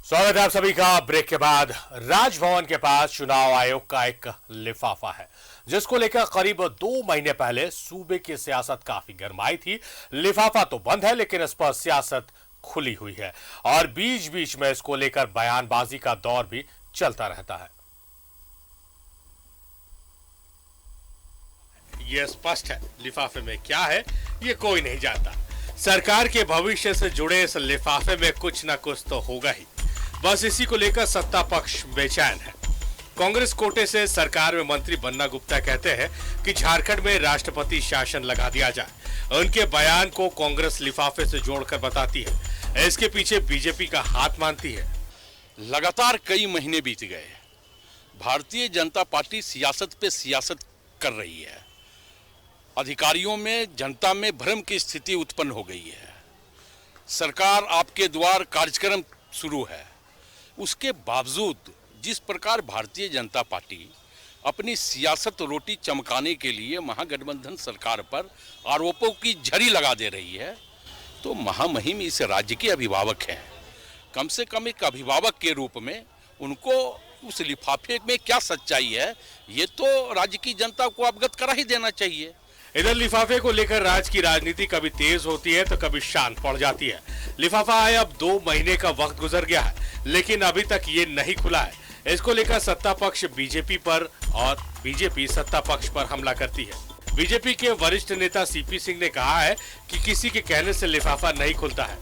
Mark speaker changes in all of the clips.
Speaker 1: स्वागत है आप सभी का। ब्रेक के बाद राजभवन के पास चुनाव आयोग का एक लिफाफा है जिसको लेकर करीब 2 महीने पहले सूबे की सियासत काफी गरमाई थी। लिफाफा तो बंद है लेकिन इस पर सियासत खुली हुई है और बीच बीच में इसको लेकर बयानबाजी का दौर भी चलता रहता है। यह स्पष्ट है लिफाफे में क्या है ये कोई नहीं जानता। सरकार के भविष्य से जुड़े इस लिफाफे में कुछ ना कुछ तो होगा ही। बस इसी को लेकर सत्ता पक्ष बेचैन है। कांग्रेस कोटे से सरकार में मंत्री बन्ना गुप्ता कहते हैं कि झारखंड में राष्ट्रपति शासन लगा दिया जाए। उनके बयान को कांग्रेस लिफाफे से जोड़कर बताती है। इसके पीछे बीजेपी का हाथ मानती है।
Speaker 2: लगातार कई महीने बीत गए। भारतीय जनता पार्टी सियासत पे सियासत कर रही है। अधिकारियों में, जनता में भ्रम की स्थिति उत्पन्न हो गई है। सरकार आपके द्वार कार्यक्रम शुरू है। उसके बावजूद जिस प्रकार भारतीय जनता पार्टी अपनी सियासत रोटी चमकाने के लिए महागठबंधन सरकार पर आरोपों की झड़ी लगा दे रही है, तो महामहिम इस राज्य के अभिभावक हैं। कम से कम एक अभिभावक के रूप में उनको उस लिफाफे में क्या सच्चाई है ये तो राज्य की जनता को अवगत करा ही देना चाहिए।
Speaker 1: इधर लिफाफे को लेकर राज्य की राजनीति कभी तेज होती है तो कभी शांत पड़ जाती है। लिफाफा आए अब 2 महीने का वक्त गुजर गया है लेकिन अभी तक ये नहीं खुला है। इसको लेकर सत्ता पक्ष बीजेपी पर और बीजेपी सत्ता पक्ष पर हमला करती है। बीजेपी के वरिष्ठ नेता सीपी सिंह ने कहा है कि किसी के कहने से लिफाफा नहीं खुलता है।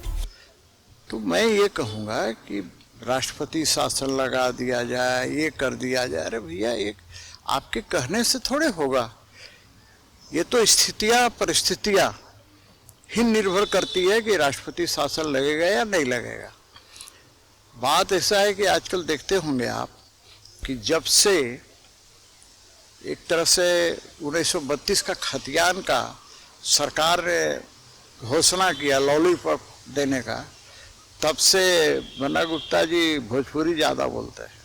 Speaker 3: तो मैं ये कहूँगा कि राष्ट्रपति शासन लगा दिया जाए, ये कर दिया जाए। अरे भैया, एक आपके कहने से थोड़े होगा। ये तो स्थितियाँ परिस्थितियाँ ही निर्भर करती है कि राष्ट्रपति शासन लगेगा या नहीं लगेगा। बात ऐसा है कि आजकल देखते होंगे आप कि जब से एक तरह से 1932 का खतियान का सरकार ने घोषणा किया लॉलीपॉप देने का, तब से बन्ना गुप्ता जी भोजपुरी ज़्यादा बोलते हैं।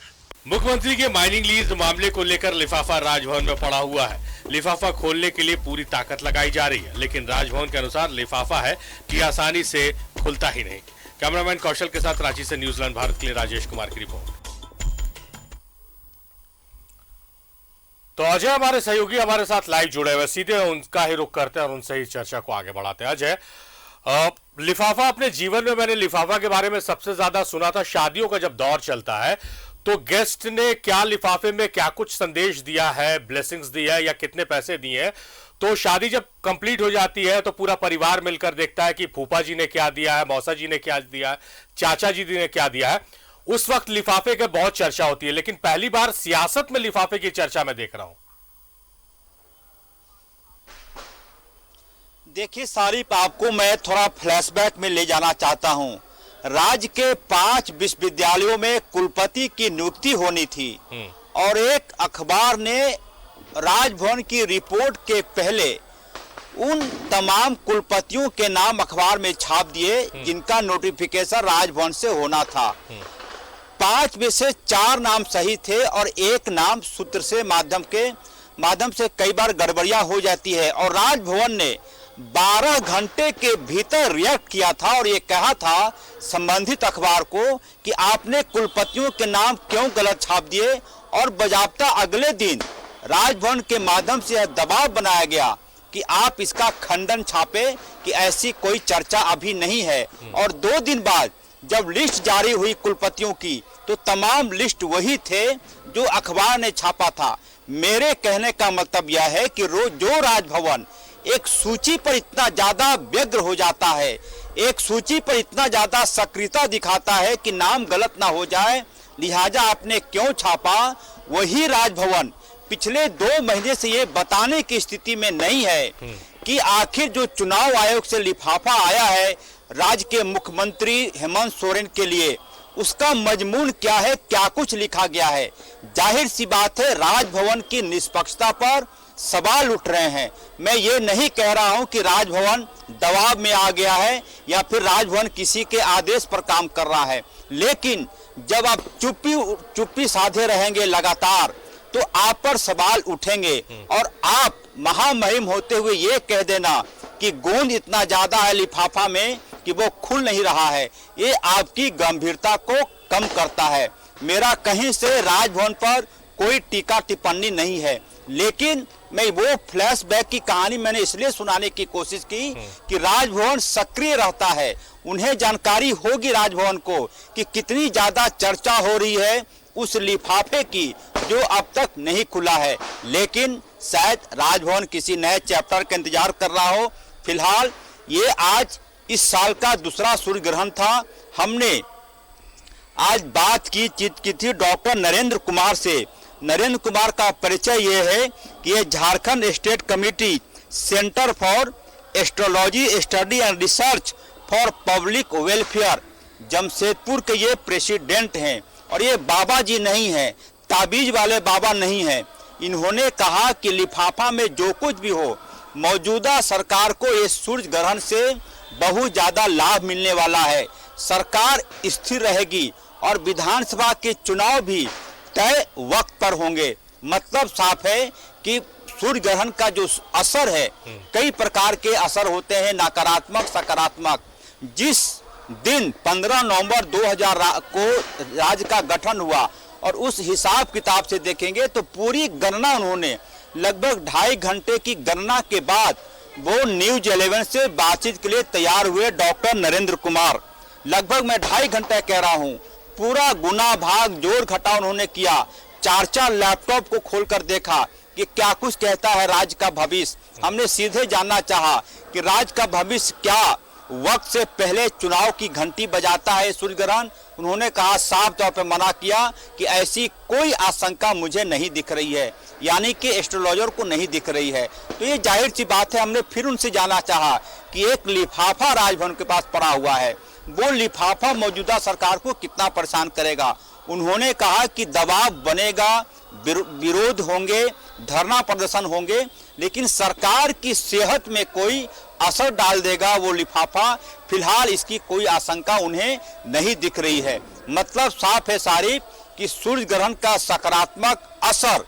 Speaker 1: मुख्यमंत्री के माइनिंग लीज मामले को लेकर लिफाफा राजभवन में पड़ा हुआ है। लिफाफा खोलने के लिए पूरी ताकत लगाई जा रही है लेकिन राजभवन के अनुसार लिफाफा है कि आसानी से खुलता ही नहीं। कैमरामैन कौशल के साथ रांची से न्यूजीलैंड भारत के लिए राजेश कुमार की रिपोर्ट। तो अजय हमारे सहयोगी हमारे साथ लाइव जुड़े हुए, सीधे उनका ही रुख करते हैं और उनसे ही चर्चा को आगे बढ़ाते हैं। अजय, लिफाफा, अपने जीवन में मैंने लिफाफा के बारे में सबसे ज्यादा सुना था शादियों का जब दौर चलता है तो गेस्ट ने क्या लिफाफे में क्या कुछ संदेश दिया है, ब्लेसिंग्स दी है या कितने पैसे दिए हैं। तो शादी जब कंप्लीट हो जाती है तो पूरा परिवार मिलकर देखता है कि फूफा जी ने क्या दिया है, मौसा जी ने क्या दिया है, चाचा जी ने क्या दिया है। उस वक्त लिफाफे की बहुत चर्चा होती है लेकिन पहली बार सियासत में लिफाफे की चर्चा मैं देख रहा हूं।
Speaker 4: देखिए सारिफ, आपको मैं थोड़ा फ्लैशबैक में ले जाना चाहता हूं। राज्य के 5 विश्वविद्यालयों में कुलपति की नियुक्ति होनी थी और एक अखबार ने राजभवन की रिपोर्ट के पहले उन तमाम कुलपतियों के नाम अखबार में छाप दिए जिनका नोटिफिकेशन राजभवन से होना था। 5 में से 4 नाम सही थे और एक नाम सूत्र से माध्यम से कई बार गड़बड़ियां हो जाती है और राजभवन ने 12 घंटे के भीतर रिएक्ट किया था और ये कहा था संबंधित अखबार को कि आपने कुलपतियों के नाम क्यों गलत छाप दिए और बजाबता अगले दिन राजभवन के माध्यम से यह दबाव बनाया गया कि आप इसका खंडन छापे कि ऐसी कोई चर्चा अभी नहीं है। और 2 दिन बाद जब लिस्ट जारी हुई कुलपतियों की तो तमाम लिस्ट वही थे जो अखबार ने छापा था। मेरे कहने का मतलब यह है कि जो राजभवन एक सूची पर इतना ज्यादा व्यग्र हो जाता है, एक सूची पर इतना ज्यादा सक्रियता दिखाता है कि नाम गलत ना हो जाए, लिहाजा आपने क्यों छापा, वही राजभवन पिछले 2 महीने से ये बताने की स्थिति में नहीं है कि आखिर जो चुनाव आयोग से लिफाफा आया है राज्य के मुख्यमंत्री हेमंत सोरेन के लिए, उसका मजमून क्या है, क्या कुछ लिखा गया है। जाहिर सी बात है राजभवन की निष्पक्षता पर सवाल उठ रहे हैं। मैं ये नहीं कह रहा हूं कि राजभवन दबाव में आ गया है या फिर राजभवन किसी के आदेश पर काम कर रहा है, लेकिन जब आप चुप्पी साधे रहेंगे लगातार तो आप पर सवाल उठेंगे और आप महामहिम होते हुए ये कह देना कि गोंद इतना ज्यादा है लिफाफा में कि वो खुल नहीं रहा है, ये आपकी गंभीरता को कम करता है। मेरा कहीं से राजभवन पर कोई टीका टिप्पणी नहीं है, लेकिन मैं वो फ्लैशबैक की कहानी मैंने इसलिए सुनाने की कोशिश की कि राजभवन सक्रिय रहता है, उन्हें जानकारी होगी राजभवन को कि कितनी ज्यादा चर्चा हो रही है उस लिफाफे की जो अब तक नहीं खुला है। लेकिन शायद राजभवन किसी नए चैप्टर का इंतजार कर रहा हो। फिलहाल ये आज इस साल का दूसरा सूर्य ग्रहण था। हमने आज बात की थी डॉक्टर नरेंद्र कुमार से। नरेंद्र कुमार का परिचय ये है कि ये Jharkhand state committee centre for astrology study and research for public welfare Jamshedpur के ये प्रेसिडेंट हैं। और ये बाबा जी नहीं है, ताबीज वाले बाबा नहीं है। इन्होंने कहा कि लिफाफा में जो कुछ भी हो, मौजूदा सरकार को इस सूर्य ग्रहण से बहुत ज्यादा लाभ मिलने वाला है। सरकार स्थिर रहेगी और विधानसभा के चुनाव भी तय वक्त पर होंगे। मतलब साफ है कि सूर्य ग्रहण का जो असर है, कई प्रकार के असर होते हैं, नकारात्मक सकारात्मक। जिस दिन 15 नवंबर 2000 को राज्य का गठन हुआ और उस हिसाब किताब से देखेंगे तो पूरी गणना उन्होंने लगभग 2.5 घंटे की गणना के बाद वो न्यूज 11 से बातचीत के लिए तैयार हुए डॉक्टर नरेंद्र कुमार। लगभग मैं 2.5 घंटे कह रहा हूँ, पूरा गुना भाग जोड़ घटाव उन्होंने किया। 4 लैपटॉप को खोलकर देखा कि क्या कुछ कहता है राज्य का भविष्य। हमने सीधे जानना चाहा कि राज्य का भविष्य क्या वक्त से पहले चुनाव की घंटी बजाता है सूर्य ग्रहण। उन्होंने कहा, साफ तौर पर मना किया कि ऐसी कोई आशंका मुझे नहीं दिख रही है, यानी कि एस्ट्रोलॉजर को नहीं दिख रही है। तो ये जाहिर सी बात है। हमने फिर उनसे जानना चाहा कि एक लिफाफा राजभवन के पास पड़ा हुआ है, वो लिफाफा मौजूदा सरकार को कितना परेशान करेगा। उन्होंने कहा कि दबाव बनेगा, विरोध होंगे, धरना प्रदर्शन होंगे, लेकिन सरकार की सेहत में कोई असर डाल देगा वो लिफाफा, फिलहाल इसकी कोई आशंका उन्हें नहीं दिख रही है। मतलब साफ है सारी कि सूर्य ग्रहण का सकारात्मक असर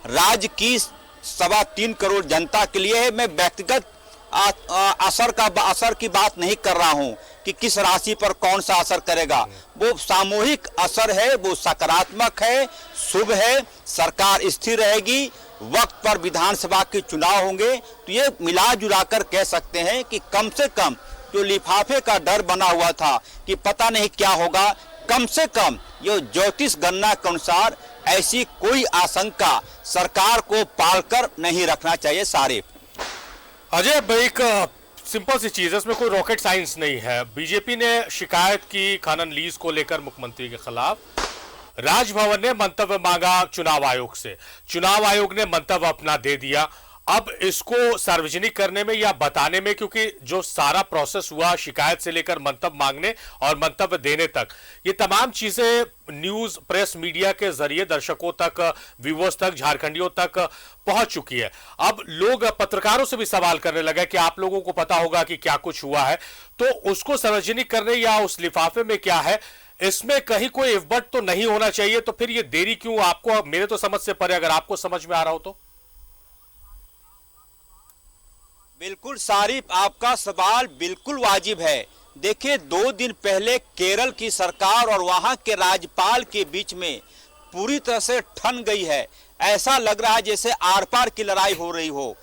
Speaker 4: राज्य की 3.25 करोड़ जनता के लिए है। मैं व्यक्तिगत असर की बात नहीं कर रहा हूं कि किस राशि पर कौन सा असर करेगा। वो सामूहिक असर है, वो सकारात्मक है, शुभ है। सरकार स्थिर रहेगी, वक्त पर विधानसभा के चुनाव होंगे। तो ये मिला जुला कर कह सकते हैं कि कम से कम जो लिफाफे का डर बना हुआ था कि पता नहीं क्या होगा, कम से कम ये ज्योतिष गणना के अनुसार ऐसी कोई आशंका सरकार को पालकर नहीं रखना चाहिए। सारे
Speaker 1: अजय भाई, एक सिंपल सी चीज है, इसमें कोई रॉकेट साइंस नहीं है। बीजेपी ने शिकायत की खनन लीज को लेकर मुख्यमंत्री के खिलाफ, राजभवन ने मंतव्य मांगा चुनाव आयोग से, चुनाव आयोग ने मंतव्य अपना दे दिया। अब इसको सार्वजनिक करने में या बताने में, क्योंकि जो सारा प्रोसेस हुआ शिकायत से लेकर मंतव्य मांगने और मंतव्य देने तक, ये तमाम चीजें न्यूज प्रेस मीडिया के जरिए दर्शकों तक, व्यूअर्स तक, झारखंडियों तक पहुंच चुकी है। अब लोग पत्रकारों से भी सवाल करने लगे कि आप लोगों को पता होगा कि क्या कुछ हुआ है, तो उसको सार्वजनिक करने या उस लिफाफे में क्या है, इसमें कहीं कोई इफबट तो नहीं होना चाहिए। तो फिर ये देरी क्यों? आपको, मेरे तो समझ से परे, अगर आपको समझ में आ रहा हो तो।
Speaker 4: बिल्कुल सारिफ, आपका सवाल बिल्कुल वाजिब है। देखिए, 2 दिन पहले केरल की सरकार और वहां के राज्यपाल के बीच में पूरी तरह से ठन गई है। ऐसा लग रहा है जैसे आर पार की लड़ाई हो रही हो।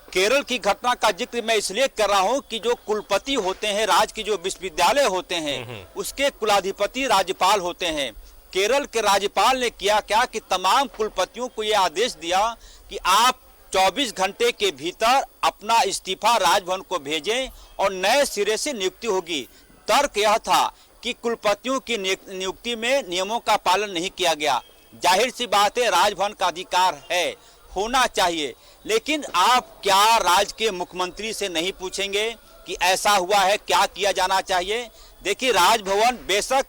Speaker 4: केरल की घटना का जिक्र मैं इसलिए कर रहा हूं कि जो कुलपति होते हैं, राज्य के जो विश्वविद्यालय होते हैं, उसके कुलाधिपति राज्यपाल होते हैं। केरल के राज्यपाल ने किया क्या कि तमाम कुलपतियों को यह आदेश दिया कि आप 24 घंटे के भीतर अपना इस्तीफा राजभवन को भेजें और नए सिरे से नियुक्ति होगी। तर्क यह था कि कुलपतियों की नियुक्ति में नियमों का पालन नहीं किया गया। जाहिर सी बात है, राजभवन का अधिकार है, होना चाहिए, लेकिन आप क्या राज्य के मुख्यमंत्री से नहीं पूछेंगे कि ऐसा हुआ है, क्या किया जाना चाहिए? देखिए, राजभवन बेशक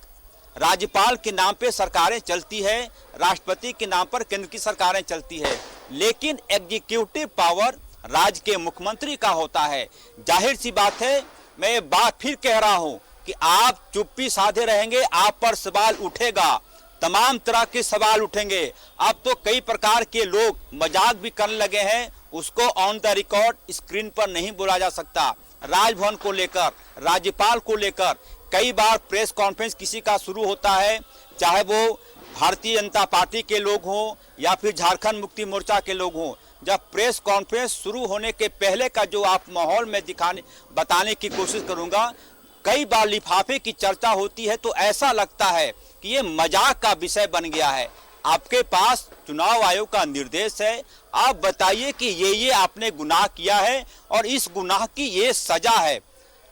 Speaker 4: राज्यपाल के नाम पे सरकारें चलती है, राष्ट्रपति के नाम पर केंद्र की सरकारें चलती है, लेकिन एग्जीक्यूटिव पावर राज्य के मुख्यमंत्री का होता है। जाहिर सी बात है, मैं ये बात फिर कह रहा हूं कि आप चुप्पी साधे रहेंगे, आप पर सवाल उठेगा, तमाम तरह के सवाल उठेंगे। अब तो कई प्रकार के लोग मजाक भी करने लगे हैं, उसको ऑन द रिकॉर्ड स्क्रीन पर नहीं बोला जा सकता। राजभवन को लेकर, राज्यपाल को लेकर कई बार प्रेस कॉन्फ्रेंस किसी का शुरू होता है, चाहे वो भारतीय जनता पार्टी के लोग हों या फिर झारखंड मुक्ति मोर्चा के लोग हों, जब प्रेस कॉन्फ्रेंस शुरू होने के पहले का जो आप माहौल में बताने की कोशिश करूंगा, कई बार लिफाफे की चर्चा होती है तो ऐसा लगता है कि ये मजाक का विषय बन गया है। आपके पास चुनाव आयोग का निर्देश है, आप बताइए कि ये आपने गुनाह किया है और इस गुनाह की ये सजा है।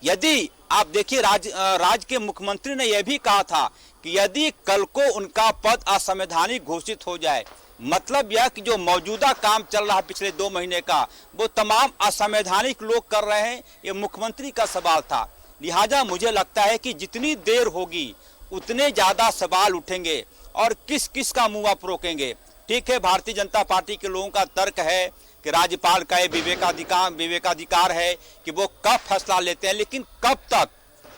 Speaker 4: यदि आप देखिए राज्य के मुख्यमंत्री ने यह भी कहा था कि यदि कल को उनका पद असंवैधानिक घोषित हो जाए, मतलब यह कि जो मौजूदा काम चल रहा है पिछले 2 महीने का, वो तमाम असंवैधानिक लोग कर रहे हैं, ये मुख्यमंत्री का सवाल था। लिहाजा मुझे लगता है कि जितनी देर होगी उतने ज्यादा सवाल उठेंगे और किस किस का मुंह आप रोकेंगे। ठीक है, भारतीय जनता पार्टी के लोगों का तर्क है कि राज्यपाल का ये विवेकाधिकार है कि वो कब फैसला लेते हैं, लेकिन कब तक?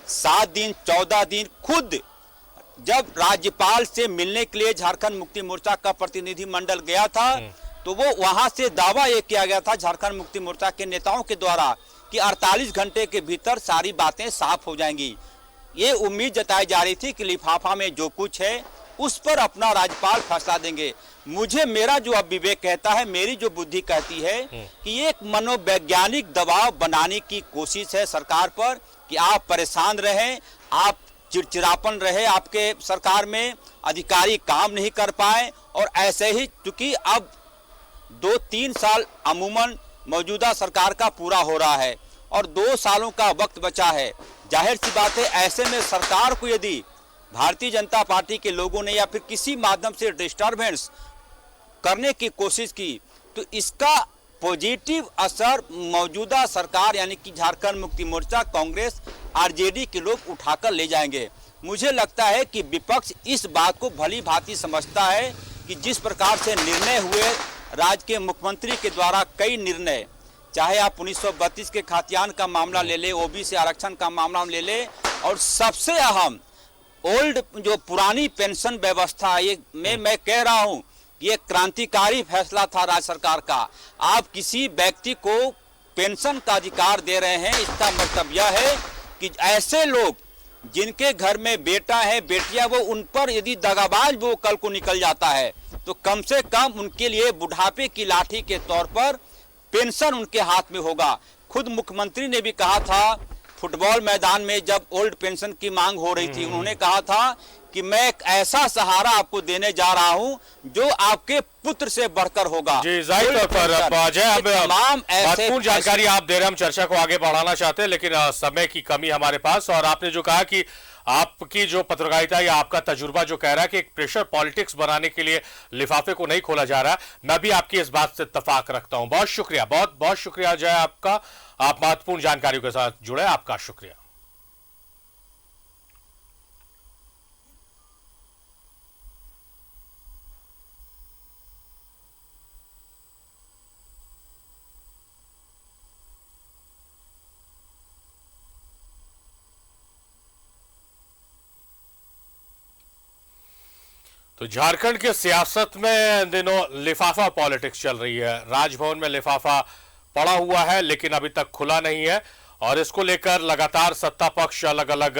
Speaker 4: 7 दिन 14 दिन खुद जब राज्यपाल से मिलने के लिए झारखंड मुक्ति मोर्चा का प्रतिनिधि मंडल गया था तो वो वहां से दावा ये किया गया था झारखंड मुक्ति मोर्चा के नेताओं के द्वारा कि 48 घंटे के भीतर सारी बातें साफ हो जाएंगी। ये उम्मीद जताई जा रही थी कि लिफाफा में जो कुछ है उस पर अपना राज्यपाल फैसला देंगे। मुझे मेरा जो अब विवेक कहता है, मेरी जो बुद्धि कहती है कि ये एक मनोवैज्ञानिक दबाव बनाने की कोशिश है सरकार पर कि आप परेशान रहें, आप चिड़चिड़ापन रहे आपके सरकार में, अधिकारी काम नहीं कर पाए। और ऐसे ही चूंकि अब 2-3 साल अमूमन मौजूदा सरकार का पूरा हो रहा है और 2 सालों का वक्त बचा है, जाहिर सी बात है ऐसे में सरकार को यदि भारतीय जनता पार्टी के लोगों ने या फिर किसी माध्यम से डिस्टर्बेंस करने की कोशिश की तो इसका पॉजिटिव असर मौजूदा सरकार यानी कि झारखंड मुक्ति मोर्चा, कांग्रेस, आरजेडी के लोग उठाकर ले जाएंगे। मुझे लगता है कि विपक्ष इस बात को भली भांति समझता है कि जिस प्रकार से निर्णय हुए राज्य के मुख्यमंत्री के द्वारा, कई निर्णय, चाहे आप 1932 के खातियान का मामला ले ले, ओबीसी आरक्षण का मामला ले ले, और सबसे अहम ओल्ड जो पुरानी पेंशन व्यवस्था, ये मैं कह रहा हूं ये क्रांतिकारी फैसला था राज्य सरकार का। आप किसी व्यक्ति को पेंशन का अधिकार दे रहे हैं, इसका मतलब यह है कि ऐसे लोग जिनके घर में बेटा है, बेटियां, वो उन पर यदि दगाबाज वो कल को निकल जाता है तो कम से कम उनके लिए बुढ़ापे की लाठी के तौर पर पेंशन उनके हाथ में होगा। खुद मुख्यमंत्री ने भी कहा था फुटबॉल मैदान में जब ओल्ड पेंशन की मांग हो रही थी, उन्होंने कहा था कि मैं एक ऐसा सहारा आपको देने जा रहा हूं जो आपके पुत्र से बढ़कर होगा।
Speaker 1: जी, जाहिर तौर पर अजय, महत्वपूर्ण जानकारी आप दे रहे हैं, हम चर्चा को आगे बढ़ाना चाहते हैं लेकिन समय की कमी हमारे पास। और आपने जो कहा कि आपकी जो पत्रकारिता या आपका तजुर्बा जो कह रहा है कि एक प्रेशर पॉलिटिक्स बनाने के लिए लिफाफे को नहीं खोला जा रहा, मैं भी आपकी इस बात से इत्तेफाक रखता हूं। बहुत शुक्रिया, बहुत बहुत शुक्रिया अजय आपका, आप महत्वपूर्ण जानकारियों के साथ जुड़े, आपका शुक्रिया। तो झारखंड के सियासत में इन दिनों लिफाफा पॉलिटिक्स चल रही है। राजभवन में लिफाफा पड़ा हुआ है लेकिन अभी तक खुला नहीं है और इसको लेकर लगातार सत्ता पक्ष अलग अलग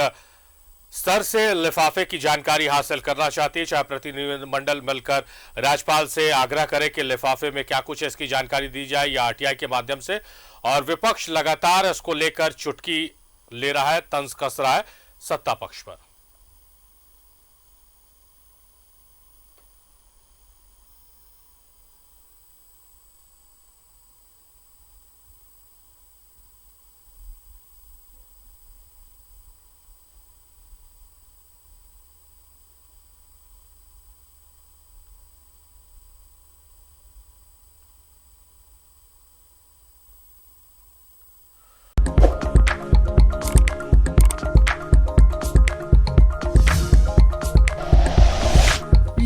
Speaker 1: स्तर से लिफाफे की जानकारी हासिल करना चाहती है। चाहे प्रतिनिधिमंडल मिलकर राज्यपाल से आग्रह करे कि लिफाफे में क्या कुछ है इसकी जानकारी दी जाए या आरटीआई के माध्यम से, और विपक्ष लगातार इसको लेकर चुटकी ले रहा है, तंज कस रहा है सत्ता पक्ष पर।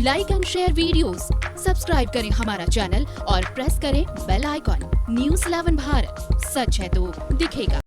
Speaker 5: Like and share videos, subscribe करें हमारा चैनल और प्रेस करें बेल आइकॉन। News 11 भारत, सच है तो दिखेगा।